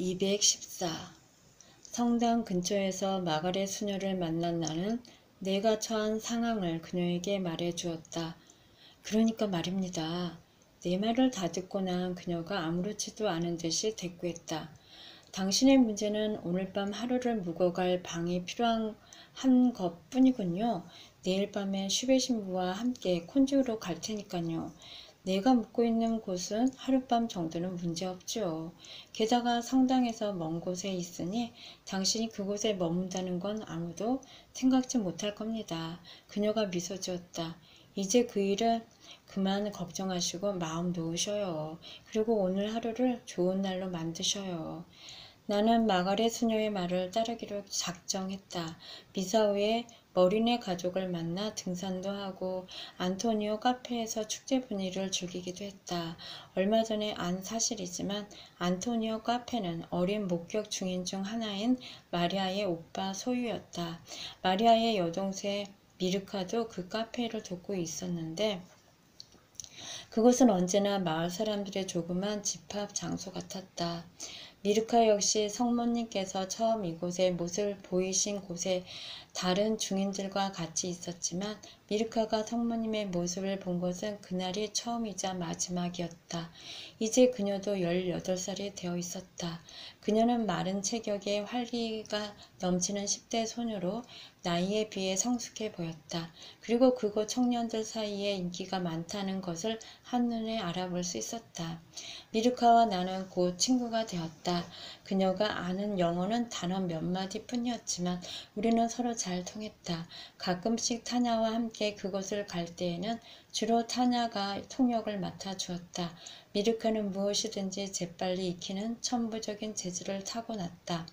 214. 성당 근처에서 마가렛 수녀를 만난 나는 내가 처한 상황을 그녀에게 말해 주었다. 그러니까 말입니다. 내 말을 다 듣고 난 그녀가 아무렇지도 않은 듯이 대꾸했다. 당신의 문제는 오늘 밤 하루를 묵어 갈 방이 필요한 한 것뿐이군요. 내일 밤에 슈베 신부와 함께 콘주로 갈 테니까요. 내가 묵고 있는 곳은 하룻밤 정도는 문제없죠. 게다가 성당에서 먼 곳에 있으니 당신이 그곳에 머문다는 건 아무도 생각지 못할 겁니다. 그녀가 미소 지었다. 이제 그 일은 그만 걱정하시고 마음 놓으셔요. 그리고 오늘 하루를 좋은 날로 만드셔요. 나는 마가렛 수녀의 말을 따르기로 작정했다. 미사 후에 머리네 가족을 만나 등산도 하고 안토니오 카페에서 축제 분위기를 즐기기도 했다. 얼마 전에 안 사실이지만 안토니오 카페는 어린 목격 중인 중 하나인 마리아의 오빠 소유였다. 마리아의 여동생 미르카도 그 카페를 돕고 있었는데 그곳은 언제나 마을 사람들의 조그만 집합 장소 같았다. 미르카 역시 성모님께서 처음 이곳에 못을 보이신 곳에 다른 중인들과 같이 있었지만 미르카가 성모님의 모습을 본 것은 그날이 처음이자 마지막이었다. 이제 그녀도 18살이 되어 있었다. 그녀는 마른 체격에 활기가 넘치는 10대 소녀로 나이에 비해 성숙해 보였다. 그리고 그곳 청년들 사이에 인기가 많다는 것을 한눈에 알아볼 수 있었다. 미르카와 나는 곧 친구가 되었다. 그녀가 아는 영어는 단어 몇 마디 뿐이었지만 우리는 서로 잘 통했다. 가끔씩 타냐와 함께 그곳을 갈 때에는 주로 타냐가 통역을 맡아 주었다. 미르카는 무엇이든지 재빨리 익히는 천부적인 재주를 타고났다.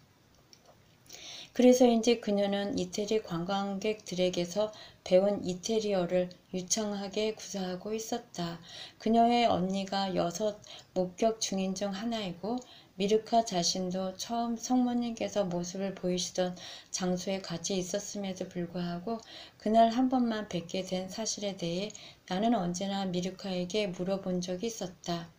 그래서인지 그녀는 이태리 관광객들에게서 배운 이태리어를 유창하게 구사하고 있었다. 그녀의 언니가 6 목격 중인 중 하나이고 미르카 자신도 처음 성모님께서 모습을 보이시던 장소에 같이 있었음에도 불구하고 그날 한 번만 뵙게 된 사실에 대해 나는 언제나 미르카에게 물어본 적이 있었다.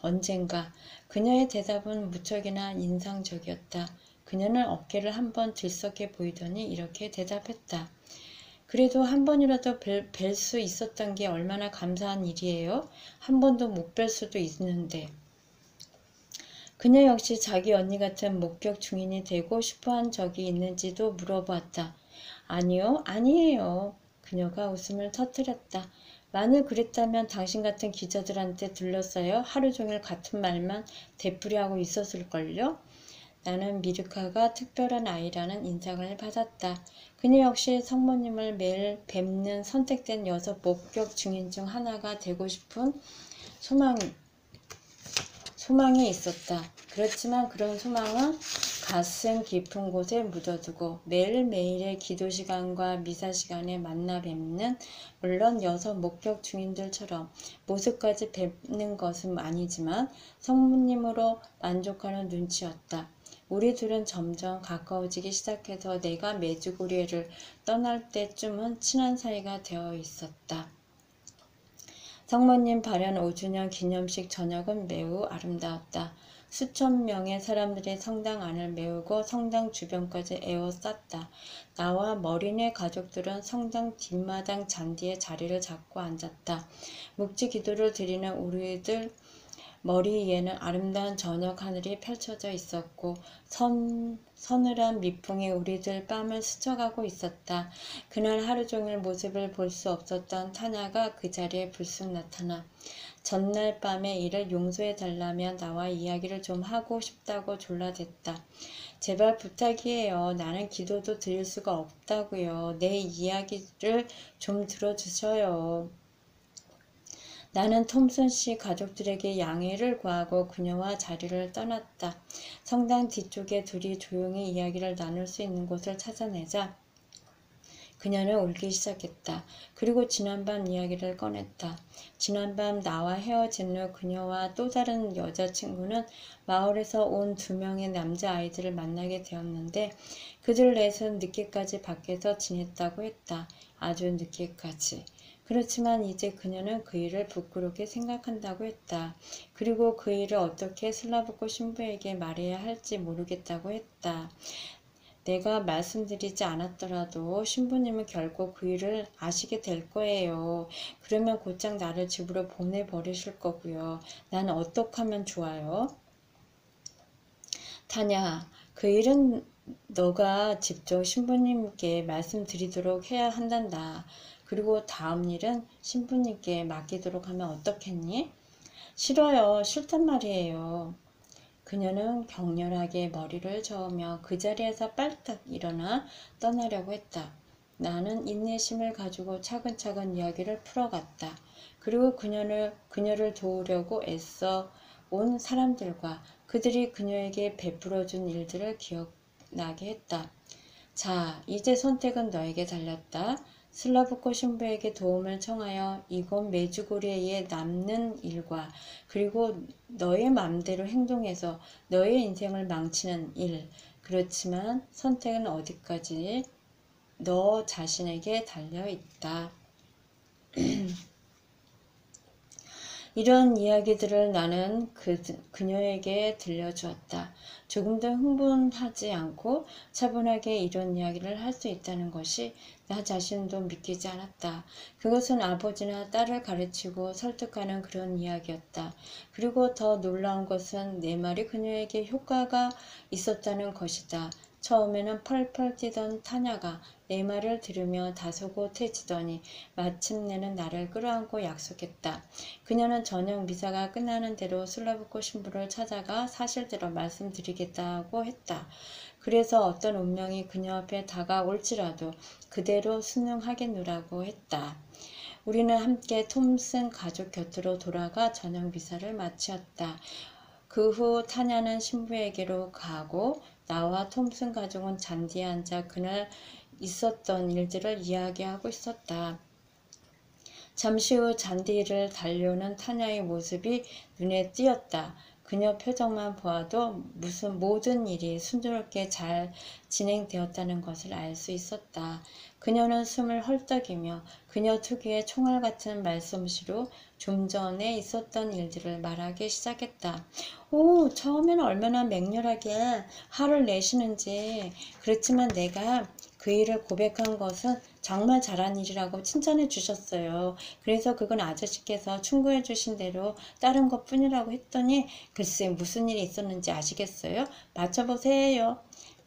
언젠가. 그녀의 대답은 무척이나 인상적이었다. 그녀는 어깨를 한번 들썩해 보이더니 이렇게 대답했다. 그래도 한 번이라도 뵐 수 있었던 게 얼마나 감사한 일이에요. 한 번도 못 뵐 수도 있는데. 그녀 역시 자기 언니 같은 목격 중인이 되고 싶어한 적이 있는지도 물어보았다. 아니요, 아니에요. 그녀가 웃음을 터뜨렸다. 만일 그랬다면 당신 같은 기자들한테 둘러싸여 하루 종일 같은 말만 되풀이하고 있었을걸요? 나는 미르카가 특별한 아이라는 인상을 받았다. 그녀 역시 성모님을 매일 뵙는 선택된 6 목격 중인 중 하나가 되고 싶은 소망이 있었다. 그렇지만 그런 소망은 가슴 깊은 곳에 묻어두고 매일매일의 기도 시간과 미사 시간에 만나 뵙는 물론 6 목격 중인들처럼 모습까지 뵙는 것은 아니지만 성모님으로 만족하는 눈치였다. 우리 둘은 점점 가까워지기 시작해서 내가 메주고리에를 떠날 때쯤은 친한 사이가 되어 있었다. 성모님 발현 5주년 기념식 저녁은 매우 아름다웠다. 수천 명의 사람들이 성당 안을 메우고 성당 주변까지 에워쌌다. 나와 머리네 가족들은 성당 뒷마당 잔디에 자리를 잡고 앉았다. 묵지 기도를 드리는 우리들 머리 위에는 아름다운 저녁 하늘이 펼쳐져 있었고 서늘한 미풍이 우리들 뺨을 스쳐가고 있었다. 그날 하루 종일 모습을 볼 수 없었던 타냐가 그 자리에 불쑥 나타나 전날 밤의 일을 용서해달라며 나와 이야기를 좀 하고 싶다고 졸라댔다. 제발 부탁이에요. 나는 기도도 드릴 수가 없다고요. 내 이야기를 좀 들어주셔요. 나는 톰슨 씨 가족들에게 양해를 구하고 그녀와 자리를 떠났다. 성당 뒤쪽에 둘이 조용히 이야기를 나눌 수 있는 곳을 찾아내자 그녀는 울기 시작했다. 그리고 지난밤 이야기를 꺼냈다. 지난밤 나와 헤어진 후 그녀와 또 다른 여자친구는 마을에서 온 2명의 남자아이들을 만나게 되었는데 그들 넷은 늦게까지 밖에서 지냈다고 했다. 아주 늦게까지. 그렇지만 이제 그녀는 그 일을 부끄럽게 생각한다고 했다. 그리고 그 일을 어떻게 슬라브코 신부에게 말해야 할지 모르겠다고 했다. 내가 말씀드리지 않았더라도 신부님은 결코 그 일을 아시게 될 거예요. 그러면 곧장 나를 집으로 보내버리실 거고요. 나는 어떻게 하면 좋아요? 타냐, 그 일은 너가 직접 신부님께 말씀드리도록 해야 한단다. 그리고 다음 일은 신부님께 맡기도록 하면 어떻겠니? 싫어요. 싫단 말이에요. 그녀는 격렬하게 머리를 저으며 그 자리에서 빨딱 일어나 떠나려고 했다. 나는 인내심을 가지고 차근차근 이야기를 풀어갔다. 그리고 그녀를 도우려고 애써 온 사람들과 그들이 그녀에게 베풀어준 일들을 기억나게 했다. 자, 이제 선택은 너에게 달렸다. 슬라브코 신부에게 도움을 청하여 이곳 메주고리에 남는 일과 그리고 너의 마음대로 행동해서 너의 인생을 망치는 일. 그렇지만 선택은 어디까지 너 자신에게 달려 있다. 이런 이야기들을 나는 그녀에게 들려주었다. 조금도 흥분하지 않고 차분하게 이런 이야기를 할 수 있다는 것이 나 자신도 믿기지 않았다. 그것은 아버지나 딸을 가르치고 설득하는 그런 이야기였다. 그리고 더 놀라운 것은 내 말이 그녀에게 효과가 있었다는 것이다. 처음에는 펄펄 뛰던 타냐가 내 말을 들으며 다소곳해지더니 마침내는 나를 끌어안고 약속했다. 그녀는 저녁 미사가 끝나는 대로 슬라브코 신부를 찾아가 사실대로 말씀드리겠다고 했다. 그래서 어떤 운명이 그녀 앞에 다가올지라도 그대로 순응하겠노라고 했다. 우리는 함께 톰슨 가족 곁으로 돌아가 저녁 미사를 마치었다. 그 후 타냐는 신부에게로 가고 나와 톰슨 가족은 잔디에 앉아 그날 있었던 일들을 이야기하고 있었다. 잠시 후 잔디를 달려오는 타냐의 모습이 눈에 띄었다. 그녀 표정만 보아도 무슨 모든 일이 순조롭게 잘 진행되었다는 것을 알 수 있었다. 그녀는 숨을 헐떡이며 그녀 특유의 총알 같은 말솜씨로 좀 전에 있었던 일들을 말하기 시작했다. 오, 처음에는 얼마나 맹렬하게 화를 내시는지. 그렇지만 내가 그 일을 고백한 것은 정말 잘한 일이라고 칭찬해 주셨어요. 그래서 그건 아저씨께서 충고해 주신 대로 따른 것 뿐이라고 했더니 글쎄 무슨 일이 있었는지 아시겠어요? 맞춰보세요.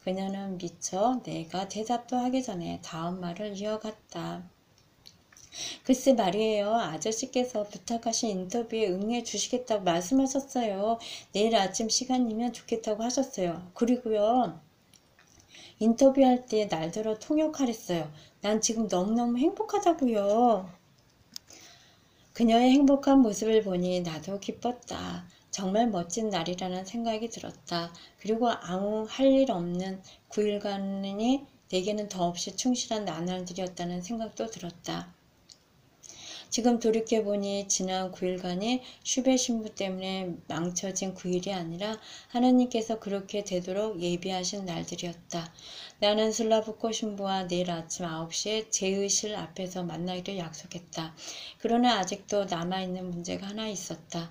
그녀는 미처 내가 대답도 하기 전에 다음 말을 이어갔다. 글쎄 말이에요. 아저씨께서 부탁하신 인터뷰에 응해 주시겠다고 말씀하셨어요. 내일 아침 시간이면 좋겠다고 하셨어요. 그리고요. 인터뷰할 때 날더러 통역하랬어요. 난 지금 너무너무 행복하다고요. 그녀의 행복한 모습을 보니 나도 기뻤다. 정말 멋진 날이라는 생각이 들었다. 그리고 아무 할 일 없는 9일간이 내게는 더없이 충실한 나날들이었다는 생각도 들었다. 지금 돌이켜보니 지난 9일간이 슈베 신부 때문에 망쳐진 9일이 아니라 하나님께서 그렇게 되도록 예비하신 날들이었다. 나는 슬라브코 신부와 내일 아침 9시에 제의실 앞에서 만나기로 약속했다. 그러나 아직도 남아있는 문제가 하나 있었다.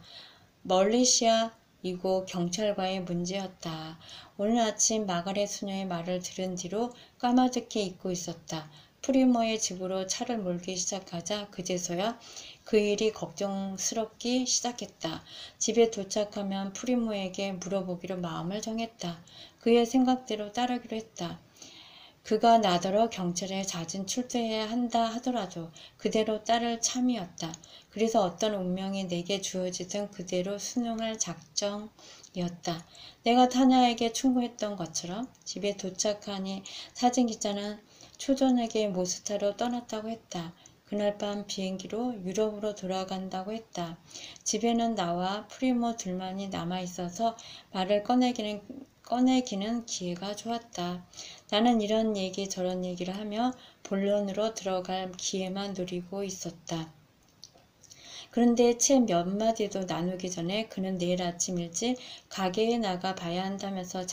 멀리시아 이곳 경찰과의 문제였다. 오늘 아침 마가렛 수녀의 말을 들은 뒤로 까마득히 잊고 있었다. 프리모의 집으로 차를 몰기 시작하자 그제서야 그 일이 걱정스럽기 시작했다. 집에 도착하면 프리모에게 물어보기로 마음을 정했다. 그의 생각대로 따르기로 했다. 그가 나더러 경찰에 잦은 출두해야 한다 하더라도 그대로 따를 참이었다. 그래서 어떤 운명이 내게 주어지든 그대로 순응할 작정이었다. 내가 타냐에게 충고했던 것처럼 집에 도착하니 사진기자는 초저녁에 모스타로 떠났다고 했다. 그날 밤 비행기로 유럽으로 돌아간다고 했다. 집에는 나와 프리모 둘만이 남아있어서 말을 꺼내기는 기회가 좋았다. 나는 이런 얘기 저런 얘기를 하며 본론으로 들어갈 기회만 노리고 있었다. 그런데 채 몇 마디도 나누기 전에 그는 내일 아침 일찍 가게에 나가 봐야 한다면서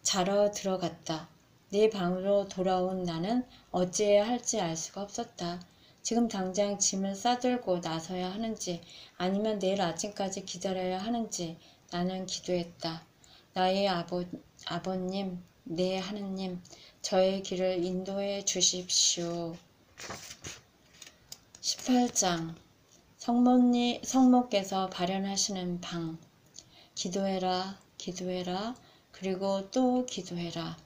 자러 들어갔다. 내 방으로 돌아온 나는 어찌해야 할지 알 수가 없었다. 지금 당장 짐을 싸들고 나서야 하는지 아니면 내일 아침까지 기다려야 하는지 나는 기도했다. 나의 아버님, 내 하느님, 저의 길을 인도해 주십시오. 18장 성모께서 발현하시는 방. 기도해라, 기도해라, 그리고 또 기도해라.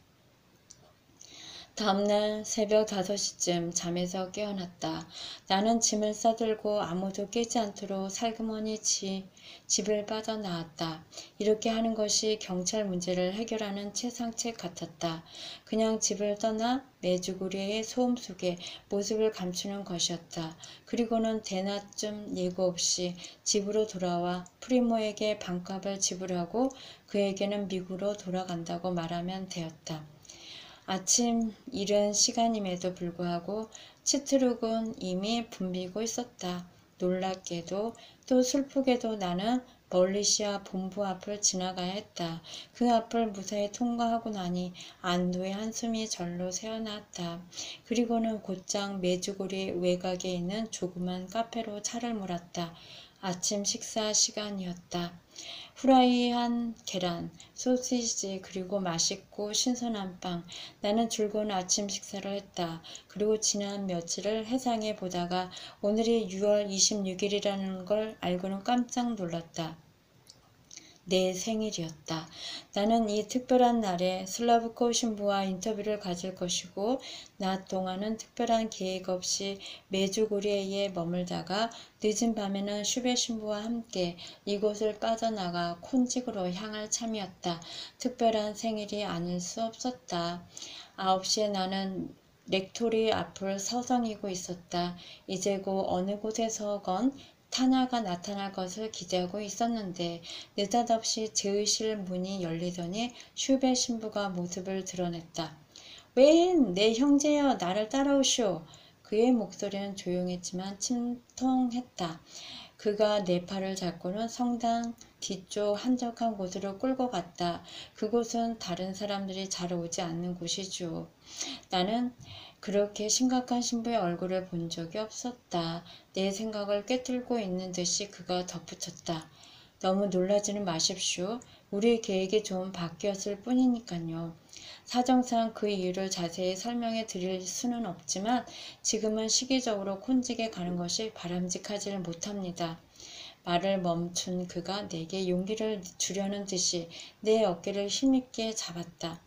다음날 새벽 5시쯤 잠에서 깨어났다. 나는 짐을 싸들고 아무도 깨지 않도록 살그머니 집을 빠져나왔다. 이렇게 하는 것이 경찰 문제를 해결하는 최상책 같았다. 그냥 집을 떠나 메주고리의 소음 속에 모습을 감추는 것이었다. 그리고는 대낮쯤 예고 없이 집으로 돌아와 프리모에게 반값을 지불하고 그에게는 미국으로 돌아간다고 말하면 되었다. 아침 이른 시간임에도 불구하고 치트룩은 이미 붐비고 있었다. 놀랍게도 또 슬프게도 나는 멀리시아 본부 앞을 지나가야 했다. 그 앞을 무사히 통과하고 나니 안도의 한숨이 절로 새어났다. 그리고는 곧장 메주고리 외곽에 있는 조그만 카페로 차를 몰았다. 아침 식사 시간이었다. 후라이한 계란, 소시지 그리고 맛있고 신선한 빵. 나는 즐거운 아침 식사를 했다. 그리고 지난 며칠을 해상에 보다가 오늘이 6월 26일이라는 걸 알고는 깜짝 놀랐다. 내 생일이었다. 나는 이 특별한 날에 슬라브코 신부와 인터뷰를 가질 것이고 낮 동안은 특별한 계획 없이 메주고리에 머물다가 늦은 밤에는 슈베 신부와 함께 이곳을 빠져나가 콘직으로 향할 참이었다. 특별한 생일이 아닐 수 없었다. 9시에 나는 렉토리 앞을 서성이고 있었다. 이제 곧 어느 곳에서건 타냐가 나타날 것을 기대하고 있었는데 느닷없이 제의실 문이 열리더니 슈베 신부가 모습을 드러냈다. 웬 내 형제여, 나를 따라오시오. 그의 목소리는 조용했지만 침통했다. 그가 내 팔을 잡고는 성당 뒤쪽 한적한 곳으로 끌고 갔다. 그곳은 다른 사람들이 잘 오지 않는 곳이죠. 나는 그렇게 심각한 신부의 얼굴을 본 적이 없었다. 내 생각을 꿰뚫고 있는 듯이 그가 덧붙였다. 너무 놀라지는 마십시오. 우리 계획이 좀 바뀌었을 뿐이니까요. 사정상 그 이유를 자세히 설명해 드릴 수는 없지만 지금은 시기적으로 콘직에 가는 것이 바람직하지를 못합니다. 말을 멈춘 그가 내게 용기를 주려는 듯이 내 어깨를 힘있게 잡았다.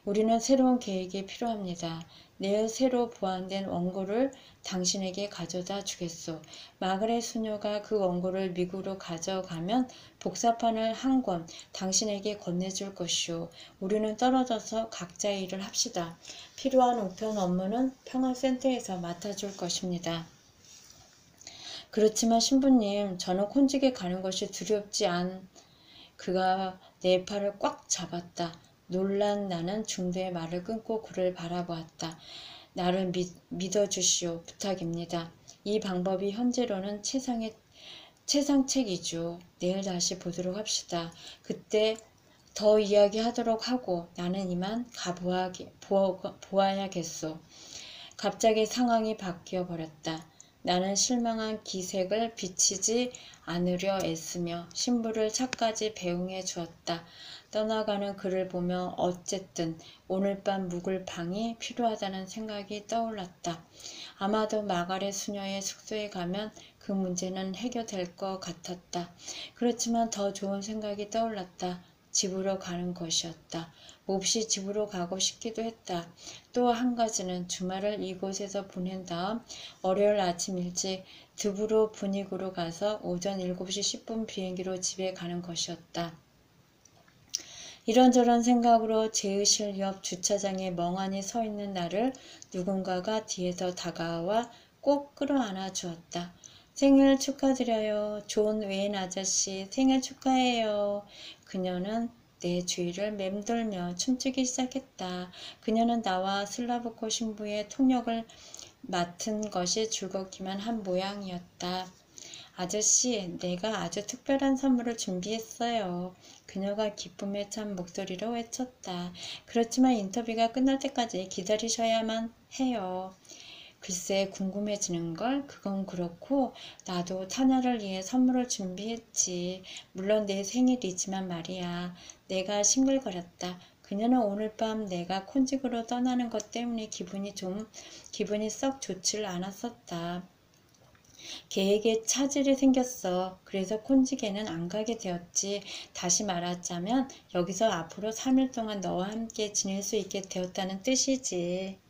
우리는 새로운 계획이 필요합니다. 내일 새로 보완된 원고를 당신에게 가져다 주겠소. 마그렛 수녀가 그 원고를 미국으로 가져가면 복사판을 한 권 당신에게 건네줄 것이오. 우리는 떨어져서 각자의 일을 합시다. 필요한 우편 업무는 평화센터에서 맡아줄 것입니다. 그렇지만 신부님, 저는 콘직에 가는 것이 두렵지 않... 그가 내 팔을 꽉 잡았다. 놀란 나는 중도의 말을 끊고 그를 바라보았다. 나를 믿어주시오. 부탁입니다. 이 방법이 현재로는 최상책이죠. 내일 다시 보도록 합시다. 그때 더 이야기하도록 하고 나는 이만 가보아야겠소. 갑자기 상황이 바뀌어 버렸다. 나는 실망한 기색을 비치지 않으려 애쓰며 신부를 차까지 배웅해 주었다. 떠나가는 그를 보며 어쨌든 오늘 밤 묵을 방이 필요하다는 생각이 떠올랐다. 아마도 마가렛 수녀의 숙소에 가면 그 문제는 해결될 것 같았다. 그렇지만 더 좋은 생각이 떠올랐다. 집으로 가는 것이었다. 몹시 집으로 가고 싶기도 했다. 또 한 가지는 주말을 이곳에서 보낸 다음 월요일 아침 일찍 드브로 분위구로 가서 오전 7시 10분 비행기로 집에 가는 것이었다. 이런저런 생각으로 제의실 옆 주차장에 멍하니 서 있는 나를 누군가가 뒤에서 다가와 꼭 끌어안아 주었다. 생일 축하드려요. 존 웨인 아저씨 생일 축하해요. 그녀는 내 주위를 맴돌며 춤추기 시작했다. 그녀는 나와 슬라브코 신부의 통역을 맡은 것이 즐겁기만 한 모양이었다. 아저씨, 내가 아주 특별한 선물을 준비했어요. 그녀가 기쁨에 찬 목소리로 외쳤다. 그렇지만 인터뷰가 끝날 때까지 기다리셔야만 해요. 글쎄 궁금해지는 걸. 그건 그렇고 나도 타냐를 위해 선물을 준비했지. 물론 내 생일이지만 말이야. 내가 싱글거렸다. 그녀는 오늘 밤 내가 콘직으로 떠나는 것 때문에 기분이 썩 좋지를 않았었다. 계획에 차질이 생겼어. 그래서 콘직에는 안 가게 되었지. 다시 말하자면 여기서 앞으로 3일 동안 너와 함께 지낼 수 있게 되었다는 뜻이지.